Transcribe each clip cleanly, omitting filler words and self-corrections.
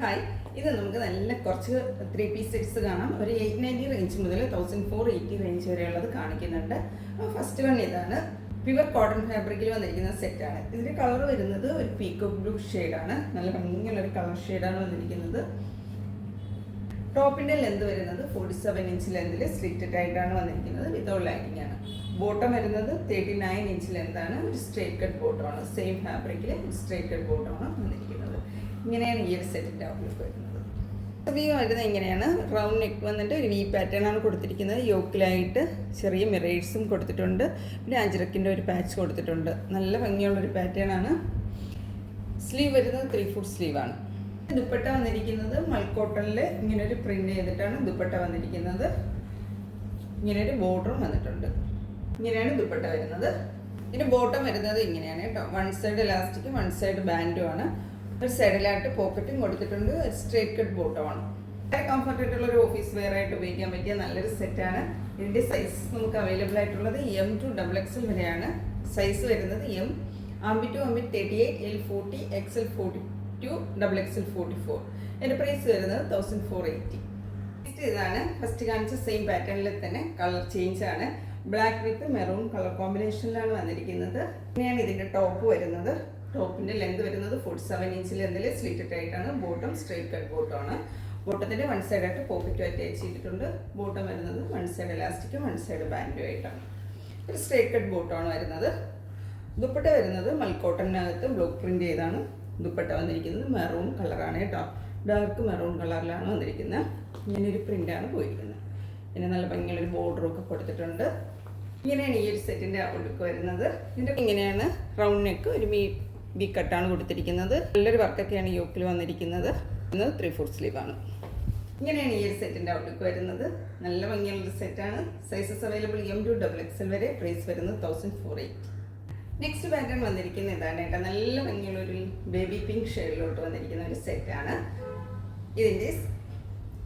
Hi, ഇത് നമുക്ക് നല്ല കുറച്ച് 3-piece സെറ്റ്സ് കാണാം. ഒരു 890 റേഞ്ച് മുതൽ 1480 റേഞ്ച് വരെയുള്ളത് കാണിക്കുന്നുണ്ട്. ഫസ്റ്റ് വൺ ഇതാണ്. പ്യുവർ കോട്ടൺ ഫാബ്രിക്കിൽ വന്നിരിക്കുന്ന സെറ്റാണ്. ഇതിൻ്റെ കളർ വരുന്നത് ഒരു പീക്കോക്ക് ബ്ലൂ ഷെയ്ഡാണ്. നല്ല ഭംഗിയുള്ളൊരു കളർ ഷെയ്ഡാണ് വന്നിരിക്കുന്നത്. ടോപ്പിൻ്റെ ലെന്ത് വരുന്നത് 47 ഇഞ്ച് ലെന്തിൽ സ്ലിറ്റഡ് ആയിട്ടാണ് വന്നിരിക്കുന്നത്. വിതൗട്ട് ലൈനിങ് ആണ്. ബോട്ടം വരുന്നത് 39 ഇഞ്ച് ലെന്താണ്. ഒരു സ്ട്രേറ്റ് കട്ട് ബോട്ടമാണ്. സെയിം ഫാബ്രിക്കിൽ സ്ട്രേറ്റ് കട്ട് ബോട്ടമാണ് വന്നിരിക്കുന്നത്. ഇങ്ങനെയാണ് ഈ ഒരു സെറ്റിൻ്റെ ഔട്ട്ലുക്ക് വരുന്നത്. വ്യൂ വരുന്നത് ഇങ്ങനെയാണ്. റൗണ്ട് നെക്ക് വന്നിട്ട് ഒരു വി പാറ്റേൺ ആണ് കൊടുത്തിരിക്കുന്നത്. യോക്കിലായിട്ട് ചെറിയ മിറേഴ്സും കൊടുത്തിട്ടുണ്ട്. പിന്നെ അജ്രക്കിൻ്റെ ഒരു പാച്ച് കൊടുത്തിട്ടുണ്ട്. നല്ല ഭംഗിയുള്ളൊരു പാറ്റേൺ ആണ്. സ്ലീവ് വരുന്നത് 3/4 സ്ലീവാണ്. ദുപ്പട്ട വന്നിരിക്കുന്നത് മൾക്കോട്ടണിൽ ഇങ്ങനൊരു പ്രിന്റ് ചെയ്തിട്ടാണ് ദുപ്പട്ട വന്നിരിക്കുന്നത്. ഇങ്ങനൊരു ബോർഡറും വന്നിട്ടുണ്ട്. ഇങ്ങനെയാണ് ദുപ്പട്ട വരുന്നത്. ഇതിൻ്റെ ബോട്ടം വരുന്നത് ഇങ്ങനെയാണ് കേട്ടോ. വൺ സൈഡ് ഇലാസ്റ്റിക്കും വൺ സൈഡ് ബാൻഡും ആണ്. ഒരു സൈഡിലായിട്ട് പോക്കറ്റും കൊടുത്തിട്ടുണ്ട്. സ്ട്രേറ്റ് കട്ട് ബോട്ടമാണ്. വളരെ കംഫർട്ടായിട്ടുള്ള ഒരു ഓഫീസ് വെയർ ആയിട്ട് ഉപയോഗിക്കാൻ പറ്റിയ നല്ലൊരു സെറ്റാണ്. ഇതിൻ്റെ സൈസ് നമുക്ക് അവൈലബിൾ ആയിട്ടുള്ളത് M to XXL വരെയാണ്. സൈസ് വരുന്നത് M, ആംബി to ആംബി 38, L 40, XL 42, XXL 44. എൻ്റെ പ്രൈസ് വരുന്നത് 1480. ഇതാണ് ഫസ്റ്റ് കാണിച്ച സെയിം പാറ്റേണിൽ തന്നെ കളർ ചേഞ്ച് ആണ്. ബ്ലാക്ക് വിത്ത് മെറൂൺ കളർ കോമ്പിനേഷനിലാണ് വന്നിരിക്കുന്നത്. ഇങ്ങനെയാണ് ഇതിൻ്റെ ടോപ്പ് വരുന്നത്. ടോപ്പിൻ്റെ ലെന്ത് വരുന്നത് 47 ഇഞ്ച് ലെന്തിൽ സ്ലിറ്റഡ് ആയിട്ടാണ്. ബോട്ടം സ്ട്രേറ്റ് കട്ട് ബോട്ടമാണ്. ബോട്ടത്തിൻ്റെ വൺ സൈഡായിട്ട് പോക്കറ്റും അറ്റാച്ച് ചെയ്തിട്ടുണ്ട്. ബോട്ടം വരുന്നത് വൺ സൈഡ് ഇലാസ്റ്റിക്കും വൺ സൈഡ് ബാൻഡും ആയിട്ടാണ്. ഒരു സ്ട്രേറ്റ് കട്ട് ബോട്ടമാണ് വരുന്നത്. ദുപ്പട്ട വരുന്നത് മൽക്കോട്ടനകത്ത് ബ്ലോക്ക് പ്രിന്റ് ചെയ്താണ് ദുപ്പട്ട വന്നിരിക്കുന്നത്. മെറൂൺ കളറാണ് കേട്ടോ. ഡാർക്ക് മെറൂൺ കളറിലാണ് വന്നിരിക്കുന്നത്. ഇങ്ങനെയൊരു പ്രിൻ്റാണ് പോയിരിക്കുന്നത്. പിന്നെ നല്ല ഭംഗിയുള്ളൊരു ബോർഡറും ഒക്കെ കൊടുത്തിട്ടുണ്ട്. ഇങ്ങനെയാണ് ഈ ഒരു സെറ്റിൻ്റെ ലുക്ക് വരുന്നത്. ഇതിൻ്റെ ഇങ്ങനെയാണ് റൗണ്ട് നെക്ക് ഒരു ബി കട്ടാണ് കൊടുത്തിരിക്കുന്നത്. നല്ലൊരു വർക്കൊക്കെയാണ് യോക്കിൽ വന്നിരിക്കുന്നത്. 3/4 സ്ലീവാണ്. ഇങ്ങനെയാണ് ഈ ഒരു സെറ്റിൻ്റെ ഔട്ട്ലുക്ക് വരുന്നത്. നല്ല ഭംഗിയുള്ളൊരു സെറ്റാണ്. Sizes available M to XXL വരെ. പ്രൈസ് വരുന്നത് 1480. നെക്സ്റ്റ് പാറ്റേൺ വന്നിരിക്കുന്ന ഇതാണ് കേട്ടോ. നല്ല ഭംഗിയുള്ളൊരു ബേബി പിങ്ക് ഷെയ്ഡിലോട്ട് വന്നിരിക്കുന്ന ഒരു സെറ്റാണ്. ഇതിൻ്റെ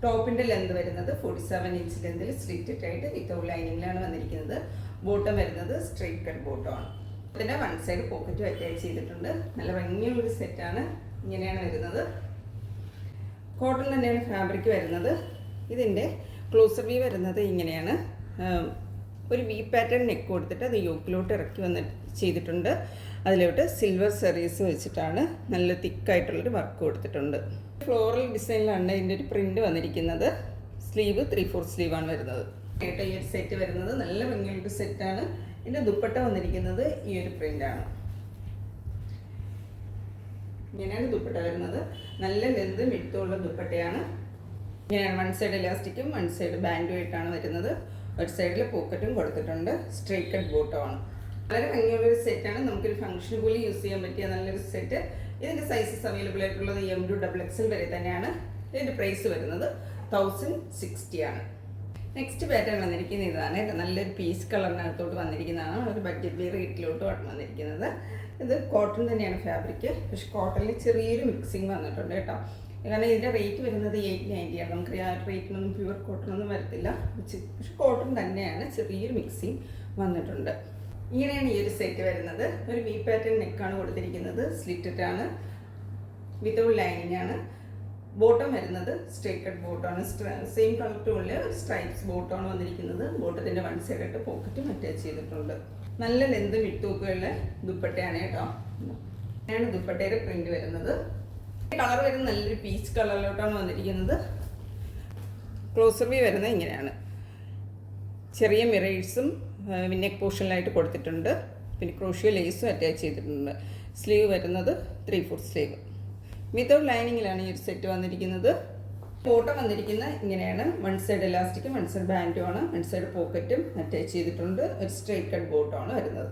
ടോപ്പിൻ്റെ ലെന്ത് വരുന്നത് 47 ഇഞ്ച് ലെന്തിൽ സ്ലിറ്റഡ് ആയിട്ട് വിത്തൗട്ട് ലൈനിങ്ങിലാണ് വന്നിരിക്കുന്നത്. ബോട്ടം വരുന്നത് സ്ട്രേറ്റ് കട്ട് ബോട്ടമാണ്. ഇതിൻ്റെ വൺ സൈഡ് പോക്കറ്റും അറ്റാച്ച് ചെയ്തിട്ടുണ്ട്. നല്ല ഭംഗിയുള്ളൊരു സെറ്റാണ്. ഇങ്ങനെയാണ് വരുന്നത്. കോട്ടൺ തന്നെയാണ് ഫാബ്രിക് വരുന്നത്. ഇതിൻ്റെ ക്ലോസർ വ്യൂ വരുന്നത് ഇങ്ങനെയാണ്. ഒരു വി പാറ്റേൺ നെക്ക് കൊടുത്തിട്ട് അത് യോക്കിലോട്ട് ഇറക്കി വന്നിട്ട് ചെയ്തിട്ടുണ്ട്. അതിലോട്ട് സിൽവർ സെറീസ് വെച്ചിട്ടാണ് നല്ല തിക്കായിട്ടുള്ളൊരു വർക്ക് കൊടുത്തിട്ടുണ്ട്. ഫ്ലോറൽ ഡിസൈനിലാണ് ഇതിൻ്റെ ഒരു പ്രിൻ്റ് വന്നിരിക്കുന്നത്. സ്ലീവ് 3/4 സ്ലീവാണ് വരുന്നത്. കേട്ടോ ഈ ഒരു സെറ്റ് വരുന്നത് നല്ല ഭംഗിയുള്ളൊരു സെറ്റാണ്. ഇതിൻ്റെ ദുപ്പട്ട വന്നിരിക്കുന്നത് ഈ ഒരു പ്രിൻ്റാണ്. ഇങ്ങനെയാണ് ദുപ്പട്ട വരുന്നത്. നല്ല ലെന്ത് മിടുത്തുള്ള ദുപ്പട്ടയാണ്. ഇങ്ങനെയാണ് വൺ സൈഡ് ഇലാസ്റ്റിക്കും വൺ സൈഡ് ബാൻഡും ആയിട്ടാണ് വരുന്നത്. ഒരു സൈഡിൽ പോക്കറ്റും കൊടുത്തിട്ടുണ്ട്. സ്ട്രേറ്റ് കട്ട് ബോട്ടമാണ്. വളരെ ഭംഗിയുള്ളൊരു സെറ്റാണ്. നമുക്കൊരു ഫംഗ്ഷൻ പോലും യൂസ് ചെയ്യാൻ പറ്റിയ നല്ലൊരു സെറ്റ്. ഇതിൻ്റെ സൈസസ് അവൈലബിൾ ആയിട്ടുള്ളത് M to XXL വരെ തന്നെയാണ്. ഇതിൻ്റെ പ്രൈസ് വരുന്നത് 1060 ആണ്. നെക്സ്റ്റ് പാറ്റേൺ വന്നിരിക്കുന്ന ഇതാണ്. നല്ലൊരു പീച്ച് കളറിനകത്തോട്ട് വന്നിരിക്കുന്നതാണ്. ഒരു ബഡ്ജറ്റ് വെയർ റേറ്റിലോട്ട് വന്നിരിക്കുന്നത്. ഇത് കോട്ടൺ തന്നെയാണ് ഫാബ്രിക്. പക്ഷെ കോട്ടണിൽ ചെറിയൊരു മിക്സിങ് വന്നിട്ടുണ്ട് കേട്ടോ. കാരണം ഇതിൻ്റെ റേറ്റ് വരുന്നത് 890 ആണ്. നമുക്ക് ആ റേറ്റിനൊന്നും പ്യുവർ കോട്ടൺ ഒന്നും വരത്തില്ല. പക്ഷെ കോട്ടൺ തന്നെയാണ്. ചെറിയൊരു മിക്സിങ് വന്നിട്ടുണ്ട്. ഇങ്ങനെയാണ് ഈ ഒരു സെറ്റ് വരുന്നത്. ഒരു വി പാറ്റേൺ നെക്കാണ് കൊടുത്തിരിക്കുന്നത്. സ്ലിറ്റഡ് ആണ്. വിത്തൗട്ട് ലൈനിങ് ആണ്. ബോട്ടം വരുന്നത് സ്ട്രേറ്റ് കട്ട് ബോട്ടമാണ്. സെയിം കളർ ടോണിൽ സ്ട്രൈപ്സ് ബോട്ടമാണ് വന്നിരിക്കുന്നത്. ബോട്ടത്തിൻ്റെ വൺ സൈഡായിട്ട് പോക്കറ്റും അറ്റാച്ച് ചെയ്തിട്ടുണ്ട്. നല്ല ലെന്ത് വിട്ടുതൂക്കുള്ള ദുപ്പട്ടയാണ് കേട്ടോ. ഇങ്ങനെയാണ് ദുപ്പട്ടയുടെ പ്രിന്റ് വരുന്നത്. കളർ വരുന്നത് നല്ലൊരു പീച്ച് കളറിലോട്ടാണ് വന്നിരിക്കുന്നത്. ക്ലോസർ വ്യൂ വരുന്നത് ഇങ്ങനെയാണ്. ചെറിയ മിറേഴ്സും നെക്ക് പോർഷനിലായിട്ട് കൊടുത്തിട്ടുണ്ട്. പിന്നെ ക്രോഷ്യോ ലേസും അറ്റാച്ച് ചെയ്തിട്ടുണ്ട്. സ്ലീവ് വരുന്നത് 3/4 സ്ലീവ്. വിത്തൗട്ട് ലൈനിങ്ങിലാണ് ഈ ഒരു സെറ്റ് വന്നിരിക്കുന്നത്. ബോട്ടം വന്നിരിക്കുന്ന ഇങ്ങനെയാണ്. വൺ സൈഡ് ഇലാസ്റ്റിക്കും വൺ സൈഡ് ബാൻഡും ആണ്. വൺ സൈഡ് പോക്കറ്റും അറ്റാച്ച് ചെയ്തിട്ടുണ്ട്. ഒരു സ്ട്രേറ്റ് കട്ട് ബോട്ടമാണ് വരുന്നത്.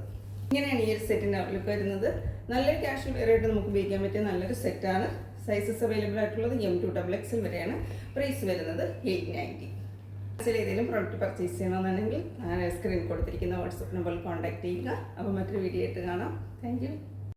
ഇങ്ങനെയാണ് ഈ ഒരു സെറ്റിൻ്റെ ഔട്ട്ലുക്ക് വരുന്നത്. നല്ലൊരു ക്യാഷ്വൽ വെയർ ആയിട്ട് നമുക്ക് ഉപയോഗിക്കാൻ പറ്റിയ നല്ലൊരു സെറ്റാണ്. സൈസസ് അവൈലബിൾ ആയിട്ടുള്ളത് M to XXL വരെയാണ്. പ്രൈസ് വരുന്നത് 890. ഏതെങ്കിലും പ്രോഡക്റ്റ് പർച്ചേസ് ചെയ്യണമെന്നുണ്ടെങ്കിൽ സ്ക്രീൻ കൊടുത്തിരിക്കുന്ന വാട്സപ്പ് നമ്പറിൽ കോൺടാക്ട് ചെയ്യുക. അപ്പോൾ മറ്റൊരു വീഡിയോ ആയിട്ട് കാണാം. Thank you.